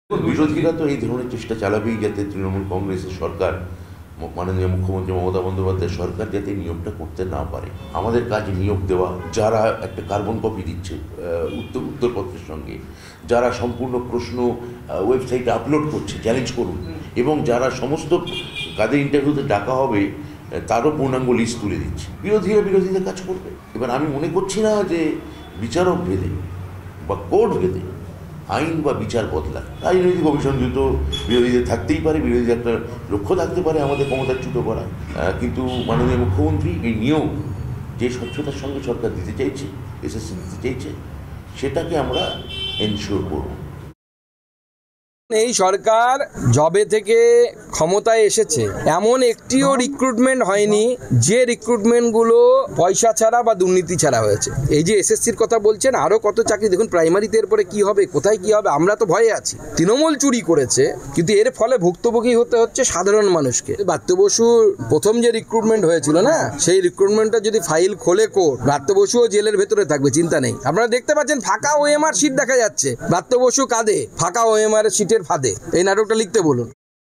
বিরোধীরা তো এই ধরনের চেষ্টা চালাবেই যাতে তৃণমূল কংগ্রেসের সরকার, মাননীয় মুখ্যমন্ত্রী মমতা বন্দ্যোপাধ্যায়ের সরকার যাতে নিয়োগটা করতে না পারে। আমাদের কাজ নিয়োগ দেওয়া, যারা একটা কার্বন কপি দিচ্ছে উত্তরপত্রের সঙ্গে, যারা সম্পূর্ণ প্রশ্ন ওয়েবসাইটে আপলোড করছে, চ্যালেঞ্জ করুন, এবং যারা সমস্ত কাদের ইন্টারভিউতে ডাকা হবে তারও পূর্ণাঙ্গ লিস্ট তুলে দিচ্ছে। বিরোধীদের কাজ করবে। এবার আমি মনে করছি না যে বিচারক ভেদে বা কোর্ট ভেদে আইন বা বিচার বদলায়। রাজনৈতিক অভিসন্ধি তো বিরোধীদের থাকতেই পারে, বিরোধীদের একটা লক্ষ্য থাকতে পারে আমাদের ক্ষমতাচ্যুত করা, কিন্তু মাননীয় মুখ্যমন্ত্রী এই নিয়োগ যে স্বচ্ছতার সঙ্গে সরকার দিতে চাইছে, এসএসসি দিতে চাইছে, সেটাকে আমরা এনশিওর করব। এই সরকার জবে থেকে ক্ষমতায় এসেছে এমন একটিও রিক্রুটমেন্ট হয়নি যে রিক্রুটমেন্টগুলো পয়সা ছাড়া বা দুর্নীতি ছাড়া হয়েছে। এই যে এসএসসির কথা বলছেন, আরও কত চাকরি দেখুন, প্রাইমারিতে এরপরে কি হবে, কোথায় কি হবে, আমরা তো ভয়ে আছি। তৃণমূল চুরি করেছে, কিন্তু এর ফলে ভুক্তভোগী হতে হচ্ছে সাধারণ মানুষকে। ব্রাত্য বসুর প্রথম যে রিক্রুটমেন্ট হয়েছিল না, সেই রিক্রুটমেন্টটা যদি ফাইল খোলে কোর্ট, ব্রাত্য বসুও জেলের ভেতরে থাকবে, চিন্তা নেই। আপনারা দেখতে পাচ্ছেন ফাঁকা ওএমআর সিট দেখা যাচ্ছে, ব্রাত্য বসু কাঁদে ফাঁকা ওএমআর সিটের ফাঁদে। এই নাটকটা লিখতে বলুন।